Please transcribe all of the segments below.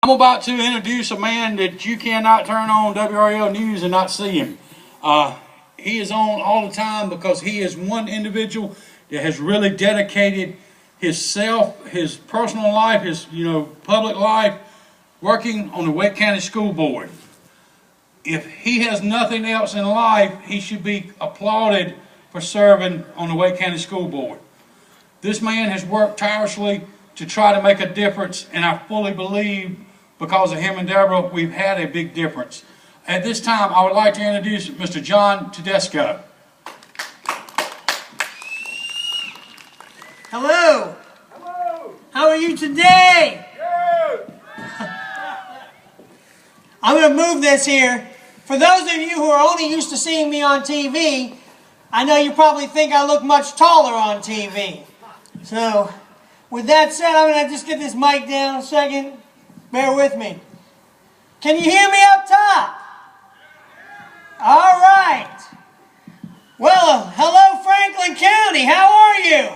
I'm about to introduce a man that you cannot turn on WRL News and not see him. He is on all the time because he is one individual that has really dedicated himself, his personal life, his public life, working on the Wake County School Board. If he has nothing else in life, he should be applauded for serving on the Wake County School Board. This man has worked tirelessly to try to make a difference, and I fully believe because of him and Deborah, we've had a big difference. At this time, I would like to introduce Mr. John Tedesco. Hello. Hello. How are you today? Good. I'm going to move this here. For those of you who are only used to seeing me on TV, I know you probably think I look much taller on TV. So, with that said, I'm going to just get this mic down a second. Bear with me. Can you hear me up top? All right. Well, hello Franklin County. How are you?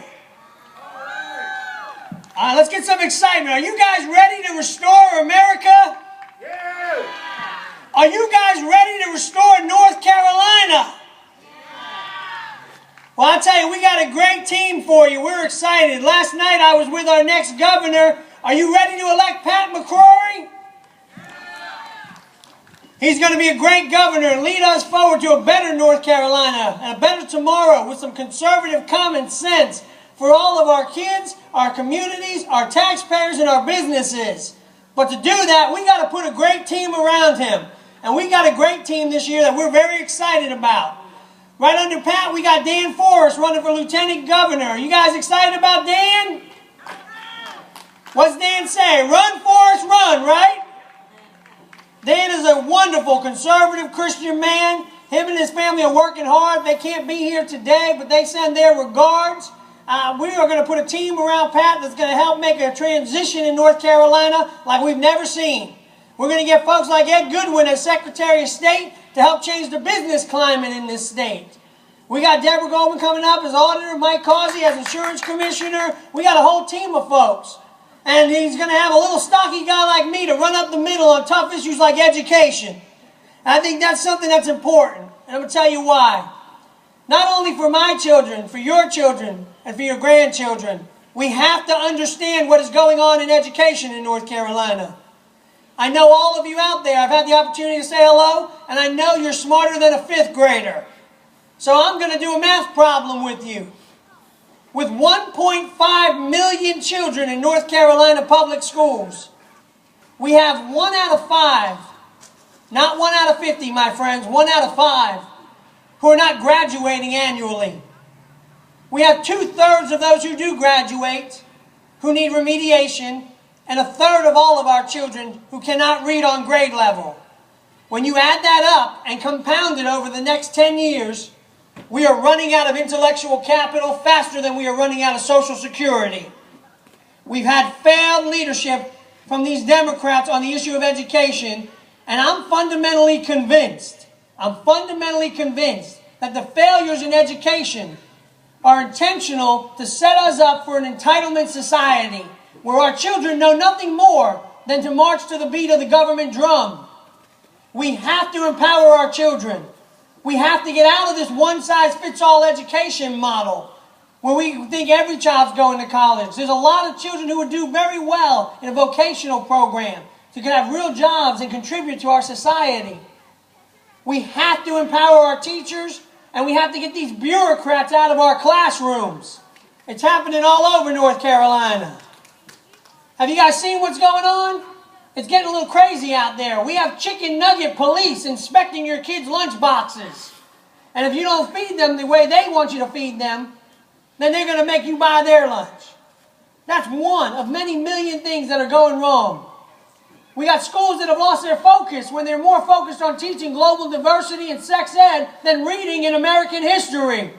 All right, let's get some excitement. Are you guys ready to restore America? Yeah. Are you guys ready to restore North Carolina? Well, I'll tell you, we got a great team for you. We're excited. Last night I was with our next governor. Are you ready to elect Pat McCrory? He's going to be a great governor and lead us forward to a better North Carolina and a better tomorrow with some conservative common sense for all of our kids, our communities, our taxpayers, and our businesses. But to do that, we got to put a great team around him. And we got a great team this year that we're very excited about. Right under Pat, we got Dan Forrest running for Lieutenant Governor. Are you guys excited about Dan? What's Dan say? Run, Forrest, run, right? Dan is a wonderful conservative Christian man. Him and his family are working hard. They can't be here today, but they send their regards. We are going to put a team around Pat that's going to help make a transition in North Carolina like we've never seen. We're going to get folks like Ed Goodwin as Secretary of State to help change the business climate in this state. We got Deborah Goldman coming up as auditor, Mike Causey as insurance commissioner. We got a whole team of folks. And he's going to have a little stocky guy like me to run up the middle on tough issues like education. And I think that's something that's important. And I'm going to tell you why. Not only for my children, for your children, and for your grandchildren, we have to understand what is going on in education in North Carolina. I know all of you out there, I've had the opportunity to say hello, and I know you're smarter than a 5th grader. So I'm going to do a math problem with you. With 1.5 million children in North Carolina public schools, we have 1 out of 5, not 1 out of 50, my friends, 1 out of 5, who are not graduating annually. We have 2/3 of those who do graduate who need remediation, and 1/3 of all of our children who cannot read on grade level. When you add that up and compound it over the next 10 years, we are running out of intellectual capital faster than we are running out of Social Security. We've had failed leadership from these Democrats on the issue of education, and I'm fundamentally convinced that the failures in education are intentional to set us up for an entitlement society where our children know nothing more than to march to the beat of the government drum. We have to empower our children. We have to get out of this one-size-fits-all education model where we think every child's going to college. There's a lot of children who would do very well in a vocational program to have real jobs and contribute to our society. We have to empower our teachers, and we have to get these bureaucrats out of our classrooms. It's happening all over North Carolina. Have you guys seen what's going on? It's getting a little crazy out there. We have chicken nugget police inspecting your kids' lunch boxes. And if you don't feed them the way they want you to feed them, then they're going to make you buy their lunch. That's one of many million things that are going wrong. We got schools that have lost their focus when they're more focused on teaching global diversity and sex ed than reading in American history.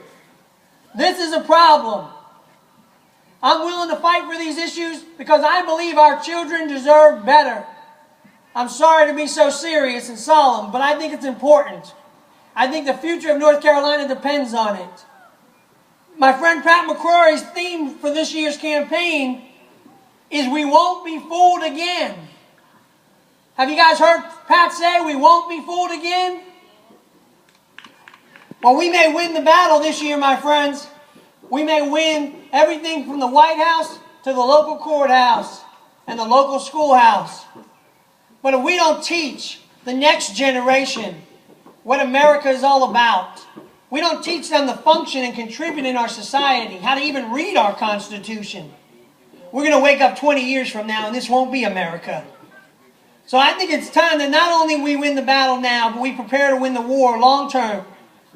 This is a problem. I'm willing to fight for these issues because I believe our children deserve better. I'm sorry to be so serious and solemn, but I think it's important. I think the future of North Carolina depends on it. My friend Pat McCrory's theme for this year's campaign is "We won't be fooled again." Have you guys heard Pat say we won't be fooled again? Well, we may win the battle this year, my friends. We may win everything from the White House to the local courthouse and the local schoolhouse. But if we don't teach the next generation what America is all about, we don't teach them to function and contribute in our society, how to even read our Constitution, we're going to wake up 20 years from now and this won't be America. So I think it's time that not only we win the battle now, but we prepare to win the war long term.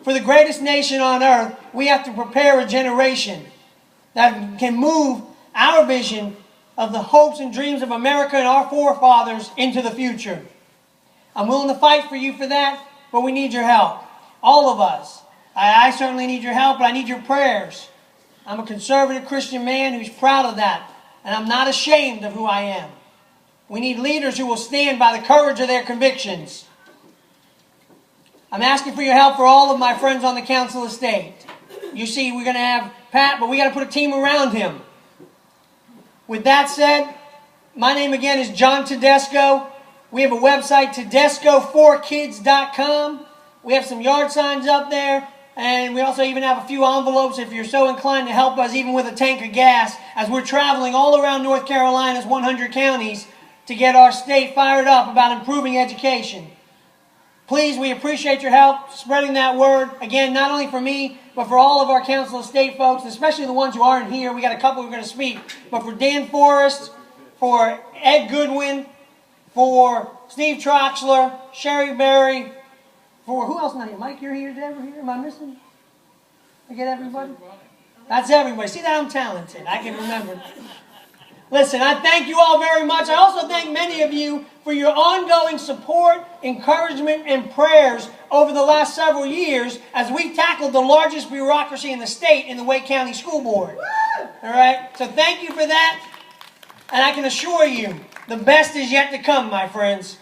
For the greatest nation on earth, we have to prepare a generation that can move our vision of the hopes and dreams of America and our forefathers into the future. I'm willing to fight for you for that, but we need your help. All of us. I certainly need your help, but I need your prayers. I'm a conservative Christian man who's proud of that, and I'm not ashamed of who I am. We need leaders who will stand by the courage of their convictions. I'm asking for your help for all of my friends on the Council of State. You see, we're going to have Pat, but we got to put a team around him. With that said, my name again is John Tedesco. We have a website, Tedesco4kids.com. We have some yard signs up there, and we also even have a few envelopes if you're so inclined to help us, even with a tank of gas, as we're traveling all around North Carolina's 100 counties to get our state fired up about improving education. Please, we appreciate your help spreading that word. Again, not only for me, but for all of our Council of State folks, especially the ones who aren't here. We got a couple who are going to speak. But for Dan Forrest, for Ed Goodwin, for Steve Troxler, Sherry Berry, for who else not here? Mike, you're here, Deborah here? Am I missing? I get everybody? That's everybody. See that I'm talented. I can remember. Listen, I thank you all very much. I also thank many of you for your ongoing support, encouragement, and prayers over the last several years as we tackled the largest bureaucracy in the state in the Wake County School Board. All right? So thank you for that. And I can assure you, the best is yet to come, my friends.